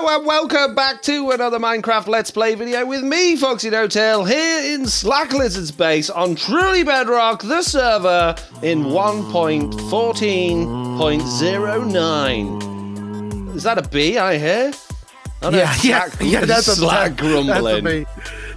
Hello and welcome back to another Minecraft Let's Play video with me, FoxyNoTail, here in Slack Lizard Space on Truly Bedrock, the server in 1.14.09. Is that a B I hear? Oh, no, yeah, that's a Slack grumbling.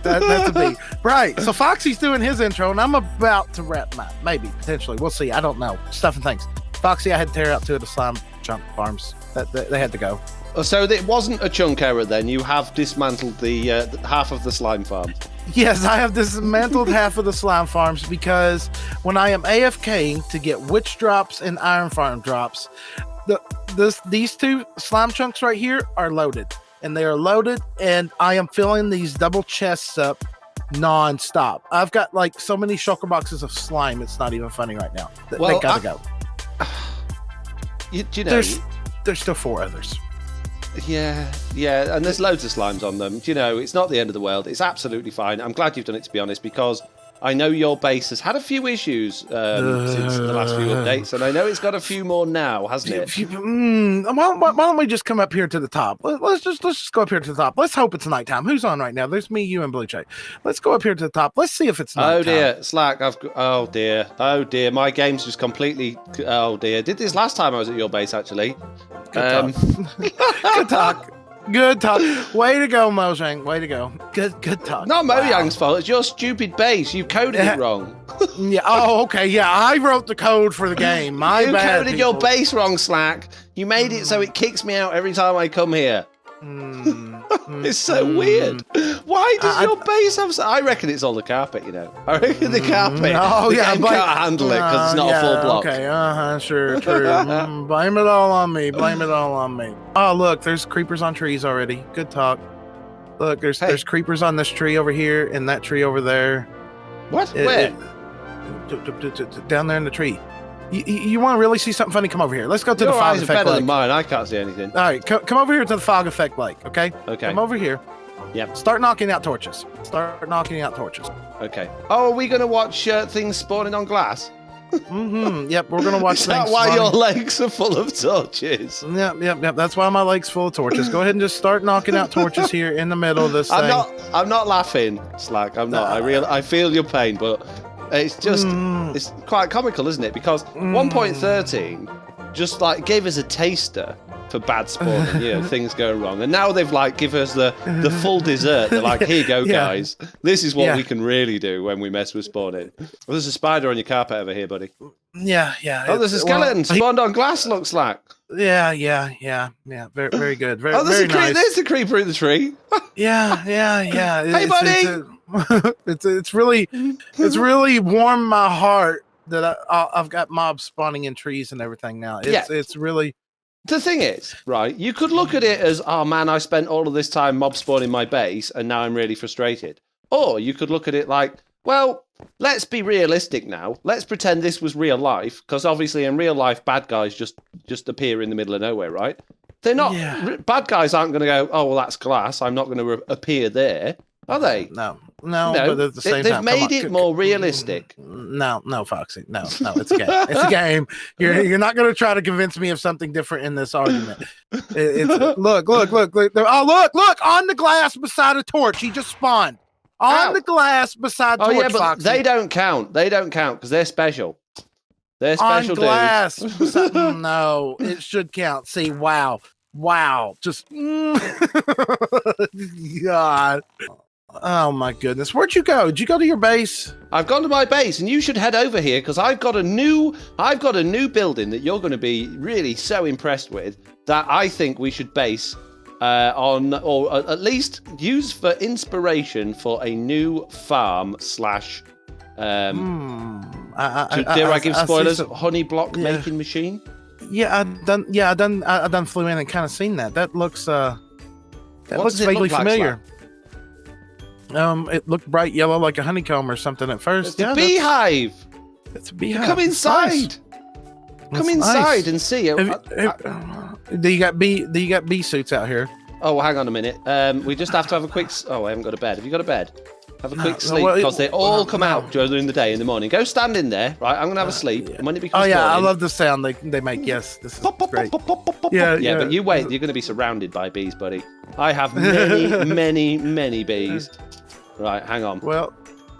That's a B. Right, so Foxy's doing his intro, and I'm about to wrap mine. Maybe, potentially. We'll see. I don't know. Stuff and things. Foxy, I had to tear out 2 of the slime chunk farms. They had to go. So it wasn't a chunk error then. You have dismantled the half of the slime farm. Yes, I have dismantled half of the slime farms because when I am AFK to get witch drops and iron farm drops, these 2 slime chunks right here are loaded. And they are loaded, and I am filling these double chests up non-stop. I've got like so many shulker boxes of slime, it's not even funny right now. Well, they gotta go. You know, there's still 4 others. Yeah, and there's loads of slimes on them. You know, it's not the end of the world. It's absolutely fine. I'm glad you've done it, to be honest, because I know your base has had a few issues since the last few updates, and I know it's got a few more now, hasn't it? Why don't we just come up here to the top? Let's just go up here to the top. Let's hope it's nighttime. Who's on right now? There's me, you, and Blue Jay. Let's go up here to the top. Let's see if it's nighttime. Oh dear, Slack. Oh dear. My game's just completely. Oh dear. Did this last time I was at your base actually. Good talk. Good talk. Way to go, Mojang. Way to go. Good talk. Not Mojang's fault. It's your stupid base. You coded it wrong. Yeah. Oh, okay. Yeah, I wrote the code for the game. My bad. You coded your base wrong, Slack. You made it so it kicks me out every time I come here. It's so weird. Why does your base have? I reckon it's on the carpet. You know. I reckon the carpet. Oh the yeah, game can't handle it because it's not a full block. Okay. Sure. True. Blame it all on me. Oh look, there's creepers on trees already. Good talk. Look, there's creepers on this tree over here and that tree over there. What? Where? Down there in the tree. You want to really see something funny? Come over here. Let's go to the fog effect better lake. Than mine. I can't see anything. All right, come over here to the fog effect lake. Okay. Okay. Come over here. Yep. Start knocking out torches. Okay. Oh, are we gonna watch things spawning on glass? Yep. We're gonna watch. Is that why your legs are full of torches? Yep. That's why my legs full of torches. Go ahead and just start knocking out torches here in the middle of this thing. I'm not laughing, Slack. I'm not. I feel your pain, but. It's just, it's quite comical, isn't it? Because 1.13 just like gave us a taster for bad spawning, you know, things going wrong. And now they've like give us the full dessert. They're like, here you go, guys. This is what we can really do when we mess with spawning. Well, there's a spider on your carpet over here, buddy. Yeah. Oh, there's a skeleton spawned on glass, looks like. Yeah. Very good. Very, there's nice. There's a creeper in the tree. Yeah. Hey, buddy. It's really warmed my heart that I've got mobs spawning in trees and everything now. It's really. The thing is, right, you could look at it as, oh man, I spent all of this time mob spawning my base and now I'm really frustrated. Or you could look at it like, well, let's be realistic now. Let's pretend this was real life, because obviously in real life, bad guys just appear in the middle of nowhere, right? They're not. Yeah. Bad guys aren't going to go, oh, well, that's glass. I'm not going to appear there. Are they? No. But at the same they've time, made it more realistic. No, Foxy. No, it's a game. It's a game. You're not going to try to convince me of something different in this argument. Look. Oh, look on the glass beside a torch. He just spawned on the glass beside torch. Oh yeah, but Foxy. They don't count because they're special. They're special on glass. No, it should count. See, wow. Just God. Oh my goodness. Where'd you go? Did you go to your base? I've gone to my base, and you should head over here because I've got a new building that you're going to be really so impressed with that I think we should base on, or at least use for inspiration for a new farm slash dare I give spoilers? Honey block making machine. Yeah, I done flew in and kind of seen that. That looks vaguely familiar. It looked bright yellow like a honeycomb or something at first. It's a beehive. It's a beehive. Come inside. Nice. Come inside and see it. Do you got bee suits out here? Oh, hang on a minute. We just have to have a quick. Oh, I haven't got a bed. Have you got a bed? Have a quick sleep, because they all come out during the day in the morning. Go stand in there, right? I'm going to have a sleep. And when it becomes morning, I love the sound they make. Yes, this is great. Yeah, but you wait. You're going to be surrounded by bees, buddy. I have many bees. Right, hang on. Well,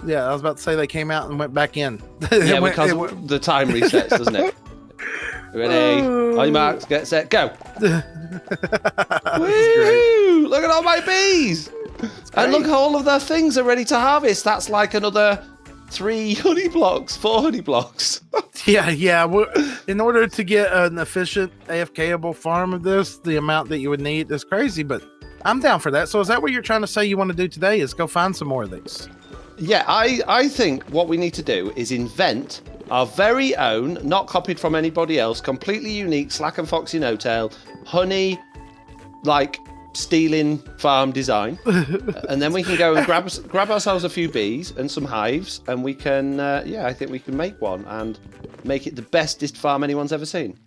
yeah, I was about to say they came out and went back in. Yeah, because the time resets, doesn't it? Ready? On your marks, get set, go. Woo! Look at all my bees. And look, all of their things are ready to harvest. That's like another 3 honey blocks, 4 honey blocks. Yeah. In order to get an efficient AFK-able farm of this, the amount that you would need is crazy, but I'm down for that. So is that what you're trying to say you want to do today, is go find some more of these? Yeah, I think what we need to do is invent our very own, not copied from anybody else, completely unique Slack and FoxyNoTail honey, like, stealing farm design. And then we can go and grab ourselves a few bees and some hives, and we can, I think we can make one and make it the bestest farm anyone's ever seen.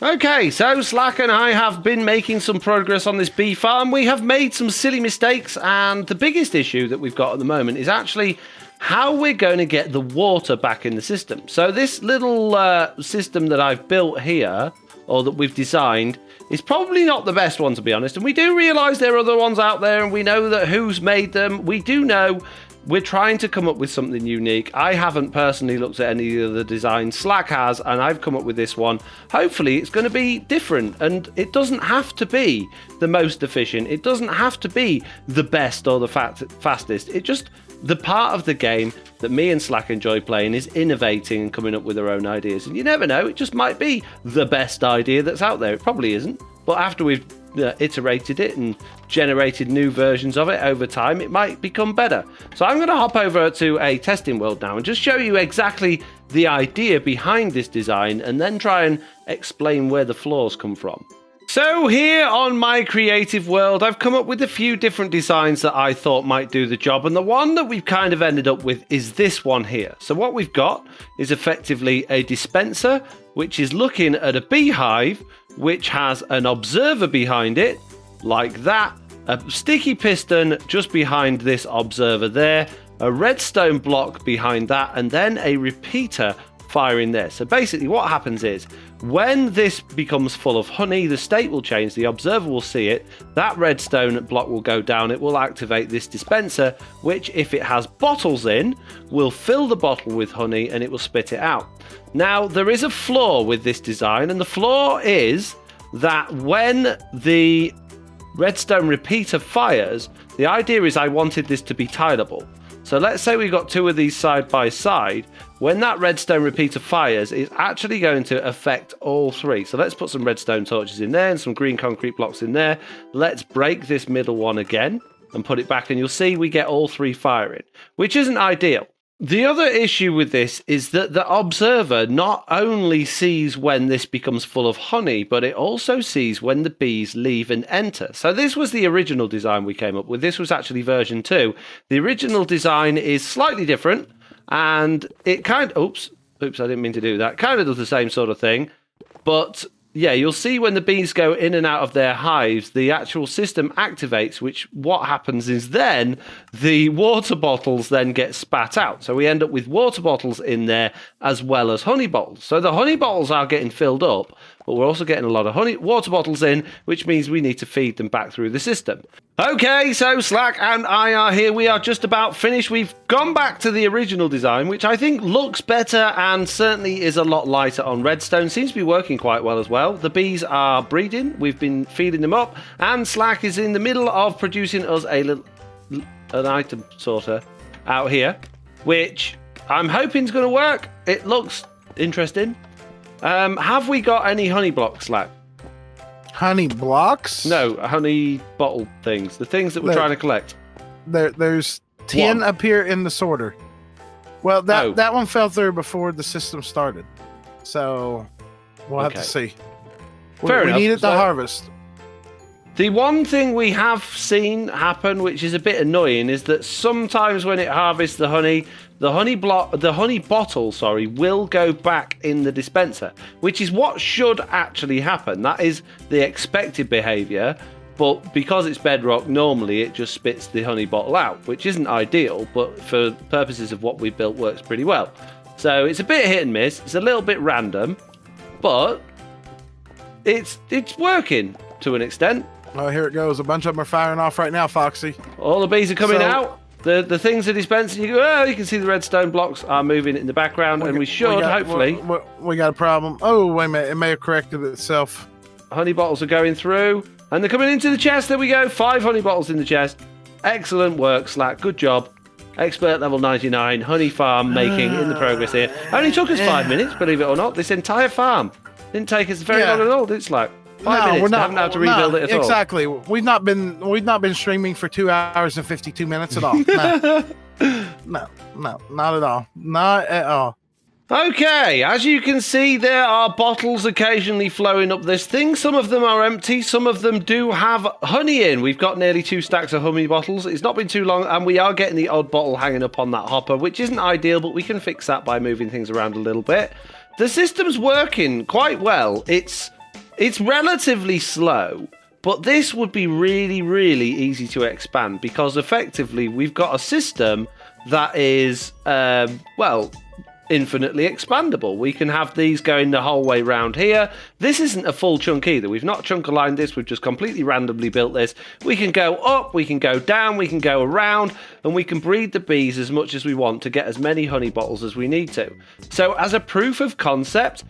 Okay, so Slack and I have been making some progress on this bee farm. We have made some silly mistakes, and the biggest issue that we've got at the moment is actually how we're going to get the water back in the system. So this little system that I've built here, or that we've designed, is probably not the best one, to be honest. And we do realise there are other ones out there, and we know that who's made them. We do know we're trying to come up with something unique. I haven't personally looked at any of the designs. Slack has, and I've come up with this one. Hopefully it's going to be different, and it doesn't have to be the most efficient. It doesn't have to be the best or the fastest. It just, the part of the game that me and Slack enjoy playing is innovating and coming up with their own ideas. And you never know, it just might be the best idea that's out there. It probably isn't. But after we've iterated it and generated new versions of it over time, it might become better. So I'm going to hop over to a testing world now and just show you exactly the idea behind this design, and then try and explain where the flaws come from. So here on my creative world, I've come up with a few different designs that I thought might do the job, and the one that we've kind of ended up with is this one here. So what we've got is effectively a dispenser, which is looking at a beehive, which has an observer behind it, like that, a sticky piston just behind this observer there, a redstone block behind that, and then a repeater firing there. So basically what happens is, when this becomes full of honey, the state will change, the observer will see it, that redstone block will go down, it will activate this dispenser, which, if it has bottles in, will fill the bottle with honey and it will spit it out. Now, there is a flaw with this design, and the flaw is that when the redstone repeater fires, the idea is I wanted this to be tileable. So let's say we got 2 of these side by side. When that redstone repeater fires, it's actually going to affect all 3. So let's put some redstone torches in there and some green concrete blocks in there. Let's break this middle one again and put it back, and you'll see we get all 3 firing, which isn't ideal. The other issue with this is that the observer not only sees when this becomes full of honey, but it also sees when the bees leave and enter. So this was the original design we came up with. This was actually version 2. The original design is slightly different, and it kind of... Oops, I didn't mean to do that. Kind of does the same sort of thing, but... yeah, you'll see when the bees go in and out of their hives, the actual system activates, which what happens is then the water bottles then get spat out. So we end up with water bottles in there as well as honey bottles. So the honey bottles are getting filled up, but we're also getting a lot of water bottles in, which means we need to feed them back through the system. Okay, so Slack and I are here. We are just about finished. We've gone back to the original design, which I think looks better and certainly is a lot lighter on redstone. Seems to be working quite well as well. The bees are breeding. We've been feeding them up, and Slack is in the middle of producing us an item sorter out here, which I'm hoping is going to work. It looks interesting. Have we got any honey blocks, Slack? Honey blocks? No, honey bottle things. The things that we're trying to collect. There's 10 up here in the sorter. Well, that one fell through before the system started. So we'll have to see. Fair enough. We need it to harvest. The one thing we have seen happen, which is a bit annoying, is that sometimes when it harvests the honey bottle, will go back in the dispenser, which is what should actually happen. That is the expected behavior. But because it's bedrock, normally it just spits the honey bottle out, which isn't ideal, but for purposes of what we built, works pretty well. So it's a bit hit and miss. It's a little bit random, but it's working to an extent. Oh, here it goes. A bunch of them are firing off right now, Foxy. All the bees are coming out. The things are dispensing. You go, you can see the redstone blocks are moving in the background, and we should, hopefully... We got a problem. Oh, wait a minute. It may have corrected itself. Honey bottles are going through, and they're coming into the chest. There we go. 5 honey bottles in the chest. Excellent work, Slack. Good job. Expert level 99. Honey farm making in the progress here. Only took us 5 minutes, believe it or not. This entire farm didn't take us very long at all. It's like 5 minutes. We haven't had to rebuild it at all. Exactly. We've not been streaming for 2 hours and 52 minutes at all. No, not at all. Not at all. Okay, as you can see, there are bottles occasionally flowing up this thing. Some of them are empty, some of them do have honey in. We've got nearly 2 stacks of honey bottles. It's not been too long, and we are getting the odd bottle hanging up on that hopper, which isn't ideal, but we can fix that by moving things around a little bit. The system's working quite well. It's relatively slow, but this would be really, really easy to expand, because effectively we've got a system that is, infinitely expandable. We can have these going the whole way round here. This isn't a full chunk either. We've not chunk aligned this. We've just completely randomly built this. We can go up, we can go down, we can go around, and we can breed the bees as much as we want to get as many honey bottles as we need to. So as a proof of concept,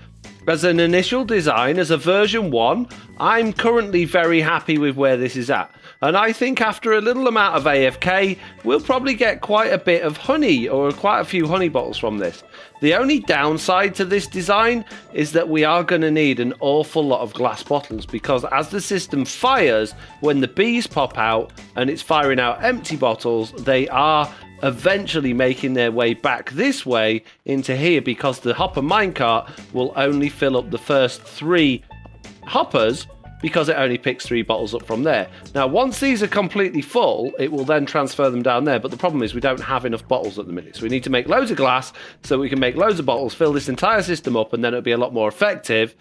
as an initial design, as a version 1, I'm currently very happy with where this is at. And I think after a little amount of AFK, we'll probably get quite a bit of honey, or quite a few honey bottles from this. The only downside to this design is that we are going to need an awful lot of glass bottles, because as the system fires, when the bees pop out and it's firing out empty bottles, they are eventually making their way back this way into here, because the hopper minecart will only fill up the first 3 hoppers, because it only picks 3 bottles up from there. Now, once these are completely full, it will then transfer them down there, but the problem is we don't have enough bottles at the minute, so we need to make loads of glass so we can make loads of bottles, fill this entire system up, and then it'll be a lot more effective.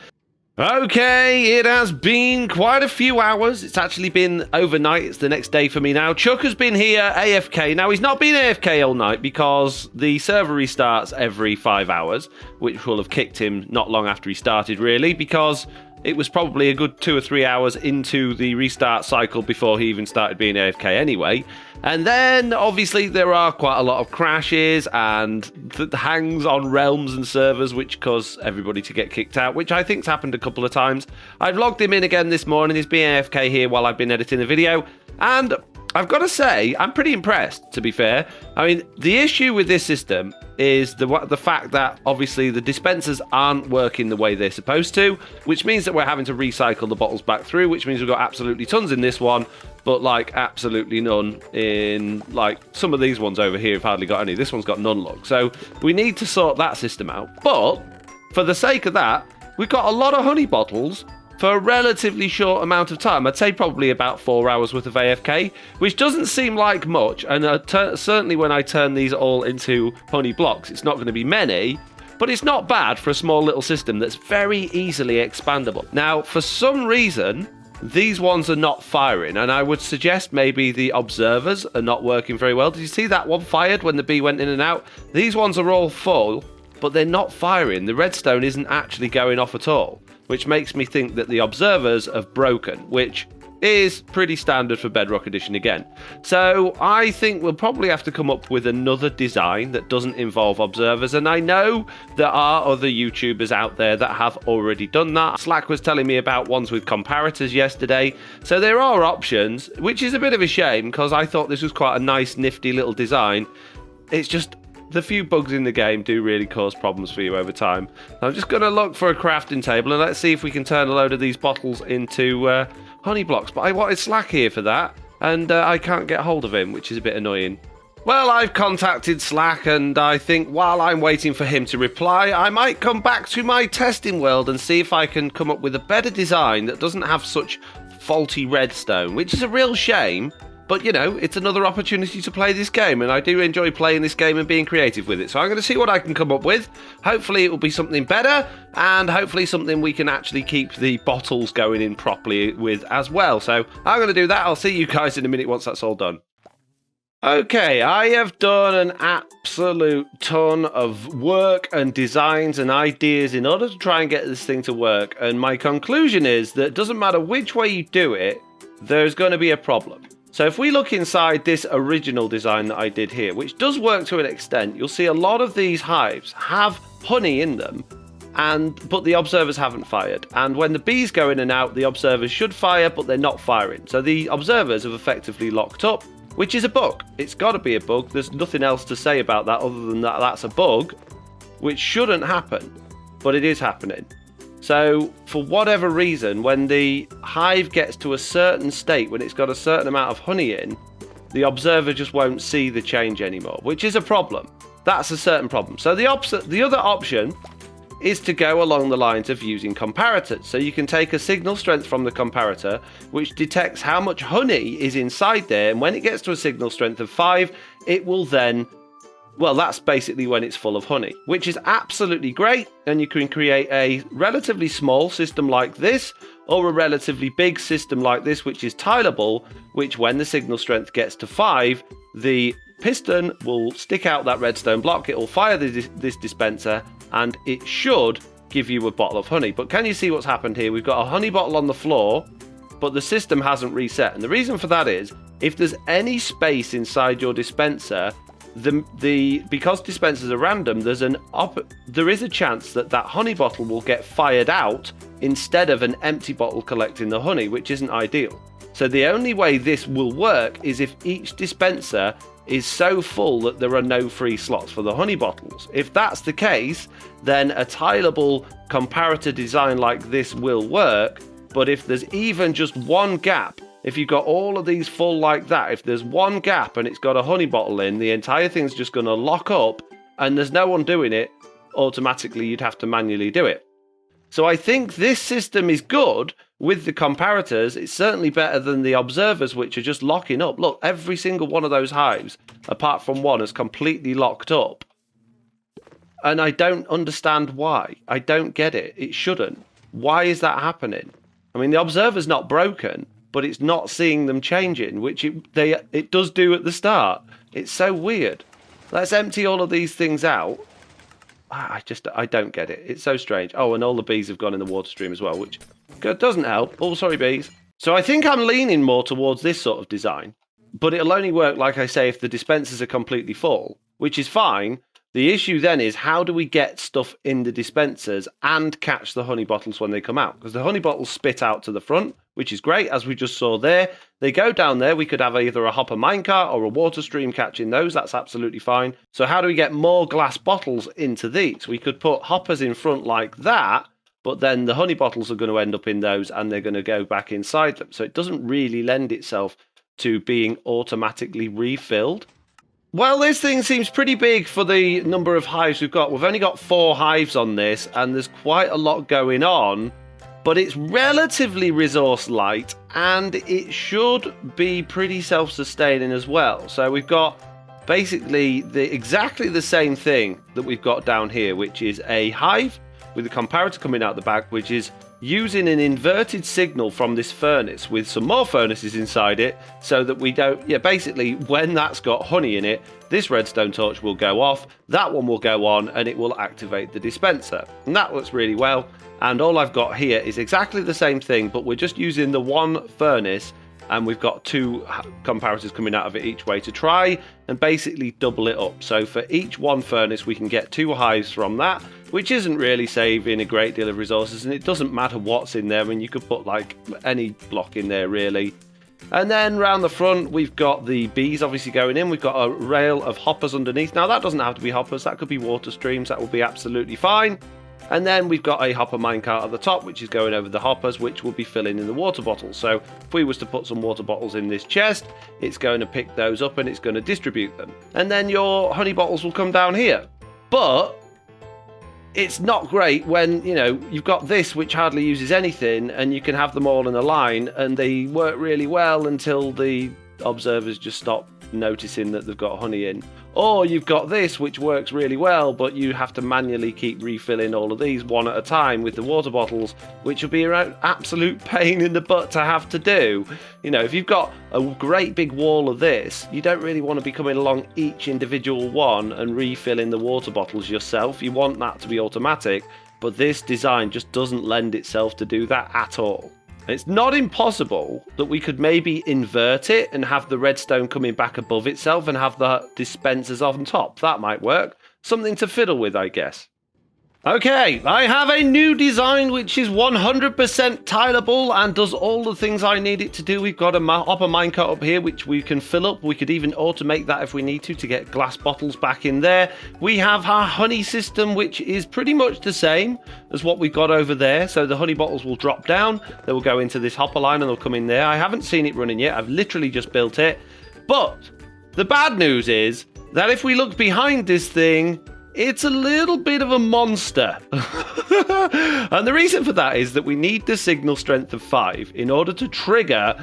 Okay, it has been quite a few hours. It's actually been overnight. It's the next day for me now. Chuck has been here AFK. Now, he's not been AFK all night because the server restarts every 5 hours, which will have kicked him not long after he started, really, because it was probably a good 2 or 3 hours into the restart cycle before he even started being AFK anyway. And then, obviously, there are quite a lot of crashes and hangs on realms and servers, which cause everybody to get kicked out, which I think's happened a couple of times. I've logged him in again this morning. He's been AFK here while I've been editing the video. And I've got to say, I'm pretty impressed, to be fair. I mean, the issue with this system is the fact that, obviously, the dispensers aren't working the way they're supposed to, which means that we're having to recycle the bottles back through, which means we've got absolutely tons in this one, but, like, absolutely none in, like, some of these ones over here have hardly got any. This one's got none, look. So we need to sort that system out. But for the sake of that, we've got a lot of honey bottles for a relatively short amount of time. I'd say probably about 4 hours worth of AFK, which doesn't seem like much, and certainly when I turn these all into honey blocks, it's not going to be many, but it's not bad for a small little system that's very easily expandable. Now, for some reason, these ones are not firing, and I would suggest maybe the observers are not working very well. Did you see that one fired when the bee went in and out? These ones are all full, but they're not firing. The redstone isn't actually going off at all, which makes me think that the observers have broken, which is pretty standard for Bedrock Edition again. So I think we'll probably have to come up with another design that doesn't involve observers, and I know there are other YouTubers out there that have already done that. Slack was telling me about ones with comparators yesterday, so there are options, which is a bit of a shame because I thought this was quite a nice, nifty little design. It's just the few bugs in the game do really cause problems for you over time. I'm just going to look for a crafting table and let's see if we can turn a load of these bottles into honey blocks. But I wanted Slack here for that, and I can't get hold of him, which is a bit annoying. Well, I've contacted Slack, and I think while I'm waiting for him to reply, I might come back to my testing world and see if I can come up with a better design that doesn't have such faulty redstone, which is a real shame, But, you know, it's another opportunity to play this game, and I do enjoy playing this game and being creative with it. So I'm going to see what I can come up with. Hopefully it will be something better, and hopefully something we can actually keep the bottles going in properly with as well. So I'm going to do that. I'll see you guys in a minute once that's all done. Okay, I have done an absolute ton of work and designs and ideas in order to try and get this thing to work. And my conclusion is that it doesn't matter which way you do it, there's going to be a problem. So if we look inside this original design that I did here, which does work to an extent, you'll see a lot of these hives have honey in them, but the observers haven't fired. And when the bees go in and out, the observers should fire, but they're not firing. So the observers have effectively locked up, which is a bug. It's got to be a bug. There's nothing else to say about that other than that that's a bug, which shouldn't happen, but it is happening. So for whatever reason, when the hive gets to a certain state, when it's got a certain amount of honey in, the observer just won't see the change anymore, which is a problem. That's a certain problem. So the other option is to go along the lines of using comparators. So you can take a signal strength from the comparator, which detects how much honey is inside there, and when it gets to a signal strength of 5, it will then, well, that's basically when it's full of honey, which is absolutely great. And you can create a relatively small system like this, or a relatively big system like this, which is tileable, which when the signal strength gets to 5, the piston will stick out that redstone block, it will fire this dispenser, and it should give you a bottle of honey. But can you see what's happened here? We've got a honey bottle on the floor, but the system hasn't reset. And the reason for that is, if there's any space inside your dispenser, because dispensers are random, there is a chance that honey bottle will get fired out instead of an empty bottle collecting the honey, which isn't ideal. So the only way this will work is if each dispenser is so full that there are no free slots for the honey bottles. If that's the case, then a tileable comparator design like this will work. But if there's even just one gap, if you've got all of these full like that, if there's one gap and it's got a honey bottle in, the entire thing's just going to lock up and there's no one doing it. Automatically, you'd have to manually do it. So I think this system is good with the comparators. It's certainly better than the observers, which are just locking up. Look, every single one of those hives, apart from one, is completely locked up. And I don't understand why. I don't get it. It shouldn't. Why is that happening? I mean, the observer's not broken, but it's not seeing them changing, which it does do at the start. It's so weird. Let's empty all of these things out. I don't get it. It's so strange. Oh, and all the bees have gone in the water stream as well, which doesn't help. Oh, sorry, bees. So I think I'm leaning more towards this sort of design, but it'll only work, like I say, if the dispensers are completely full, which is fine. The issue then is, how do we get stuff in the dispensers and catch the honey bottles when they come out? Because the honey bottles spit out to the front, which is great, as we just saw there. They go down there. We could have either a hopper minecart or a water stream catching those. That's absolutely fine. So how do we get more glass bottles into these? We could put hoppers in front like that, but then the honey bottles are going to end up in those and they're going to go back inside them. So it doesn't really lend itself to being automatically refilled. Well, this thing seems pretty big for the number of hives we've got. We've only got 4 hives on this, and there's quite a lot going on, but it's relatively resource light, and it should be pretty self-sustaining as well. So we've got basically exactly the same thing that we've got down here, which is a hive with a comparator coming out the back, which is using an inverted signal from this furnace with some more furnaces inside it, so that we don't, basically when that's got honey in it, this redstone torch will go off, that one will go on, and it will activate the dispenser. And that works really well. And all I've got here is exactly the same thing, but we're just using the one furnace, and we've got 2 comparators coming out of it each way to try and basically double it up. So for each one furnace, we can get 2 hives from that, which isn't really saving a great deal of resources, and it doesn't matter what's in there. I mean, you could put like any block in there really. And then round the front, we've got the bees obviously going in. We've got a rail of hoppers underneath. Now that doesn't have to be hoppers, that could be water streams, that will be absolutely fine. And then we've got a hopper minecart at the top, which is going over the hoppers, which will be filling in the water bottles. So if we was to put some water bottles in this chest, it's going to pick those up and it's going to distribute them. And then your honey bottles will come down here. But it's not great when, you've got this, which hardly uses anything, and you can have them all in a line, and they work really well until the observers just stop noticing that they've got honey in. Or you've got this, which works really well, but you have to manually keep refilling all of these one at a time with the water bottles, which will be an absolute pain in the butt to have to do. You know, if you've got a great big wall of this, you don't really want to be coming along each individual one and refilling the water bottles yourself. You want that to be automatic, but this design just doesn't lend itself to do that at all. It's not impossible that we could maybe invert it and have the redstone coming back above itself and have the dispensers on top. That might work. Something to fiddle with, I guess. Okay, I have a new design which is 100% tileable and does all the things I need it to do. We've got a hopper minecart up here which we can fill up. We could even automate that if we need to get glass bottles back in there. We have our honey system which is pretty much the same as what we've got over there. So the honey bottles will drop down, they will go into this hopper line and they'll come in there. I haven't seen it running yet, I've literally just built it. But the bad news is that if we look behind this thing, it's a little bit of a monster. And the reason for that is that we need the signal strength of 5 in order to trigger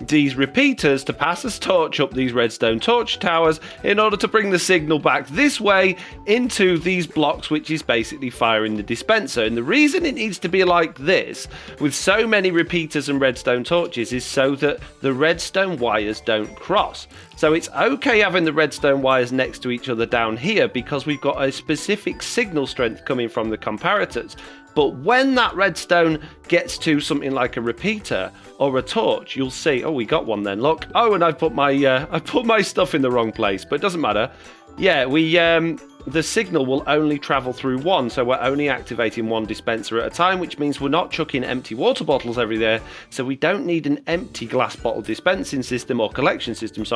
these repeaters to pass a torch up these redstone torch towers in order to bring the signal back this way into these blocks, which is basically firing the dispenser. And the reason it needs to be like this with so many repeaters and redstone torches is so that the redstone wires don't cross. So it's okay having the redstone wires next to each other down here because we've got a specific signal strength coming from the comparators. But when that redstone gets to something like a repeater or a torch, you'll see, oh, we got one then, look. Oh, and I put my stuff in the wrong place, but it doesn't matter. Yeah, the signal will only travel through one, so we're only activating one dispenser at a time, which means we're not chucking empty water bottles everywhere, so we don't need an empty glass bottle dispensing system or collection system,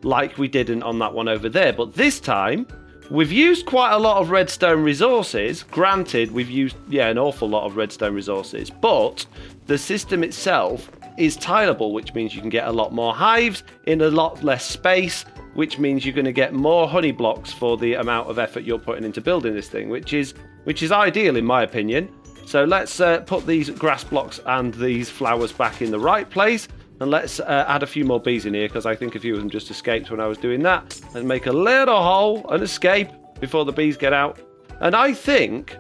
like we did on that one over there. But this time, we've used quite a lot of redstone resources. Granted, we've used, an awful lot of redstone resources, but the system itself is tileable, which means you can get a lot more hives in a lot less space, which means you're going to get more honey blocks for the amount of effort you're putting into building this thing, which is ideal in my opinion. So let's put these grass blocks and these flowers back in the right place. And let's add a few more bees in here because I think a few of them just escaped when I was doing that. And make a little hole and escape before the bees get out. And I think,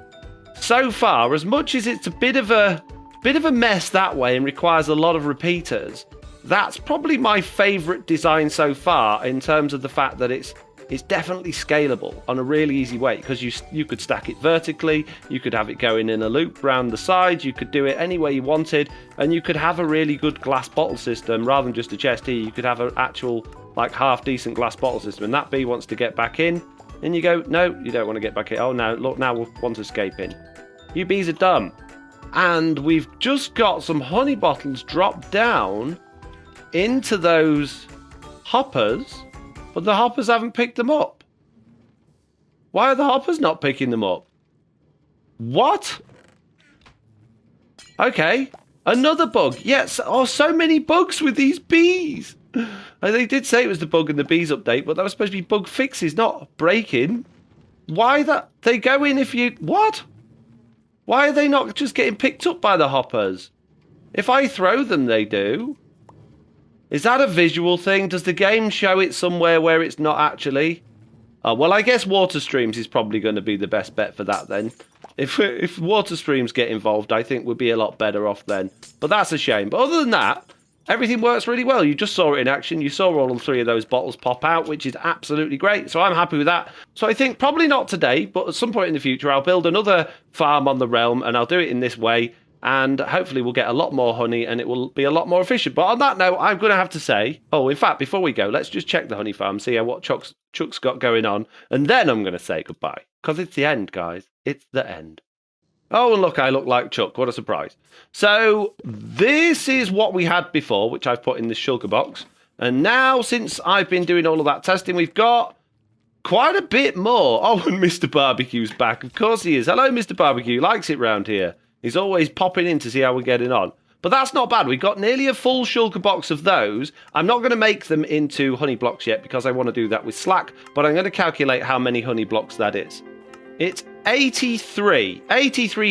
so far, as much as it's a bit of a mess that way and requires a lot of repeaters, that's probably my favourite design so far in terms of the fact that it's definitely scalable on a really easy way because you could stack it vertically, you could have it going in a loop round the sides, you could do it any way you wanted, and you could have a really good glass bottle system rather than just a chest here. You could have an actual half decent glass bottle system, and that bee wants to get back in and you go, no, you don't want to get back in. Oh no, look, now we want to escape in. You bees are dumb. And we've just got some honey bottles dropped down into those hoppers, but the hoppers haven't picked them up. Why are the hoppers not picking them up? What? Okay, another bug. Yes, so many bugs with these bees. They did say it was the bug in the bees update, but that was supposed to be bug fixes, not breaking. Why that? They go in if you... What? Why are they not just getting picked up by the hoppers? If I throw them, they do. Is that a visual thing? Does the game show it somewhere where it's not actually? Oh, well, I guess water streams is probably going to be the best bet for that then. If water streams get involved, I think we'd be a lot better off then. But that's a shame. But other than that, everything works really well. You just saw it in action. You saw all 3 of those bottles pop out, which is absolutely great. So I'm happy with that. So I think probably not today, but at some point in the future, I'll build another farm on the realm and I'll do it in this way. And hopefully we'll get a lot more honey and it will be a lot more efficient. But on that note, I'm going to have to say... Oh, in fact, before we go, let's just check the honey farm, see what Chuck's got going on. And then I'm going to say goodbye. Because it's the end, guys. It's the end. Oh, and look, I look like Chuck. What a surprise. So this is what we had before, which I've put in the sugar box. And now, since I've been doing all of that testing, we've got quite a bit more. Oh, and Mr. Barbecue's back. Of course he is. Hello, Mr. Barbecue. Likes it round here. He's always popping in to see how we're getting on. But that's not bad. We've got nearly a full shulker box of those. I'm not going to make them into honey blocks yet because I want to do that with Slack. But I'm going to calculate how many honey blocks that is. It's 83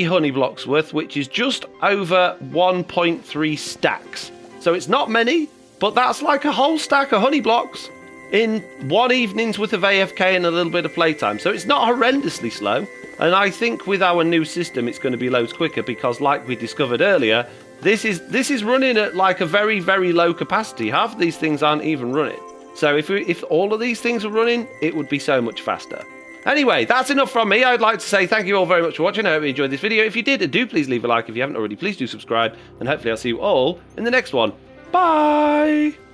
honey blocks worth, which is just over 1.3 stacks. So it's not many, but that's like a whole stack of honey blocks in one evening's worth of AFK and a little bit of playtime. So it's not horrendously slow. And I think with our new system, it's going to be loads quicker because, like we discovered earlier, this is running at like a very, very low capacity. Half of these things aren't even running. So if all of these things were running, it would be so much faster. Anyway, that's enough from me. I'd like to say thank you all very much for watching. I hope you enjoyed this video. If you did, do please leave a like. If you haven't already, please do subscribe. And hopefully I'll see you all in the next one. Bye!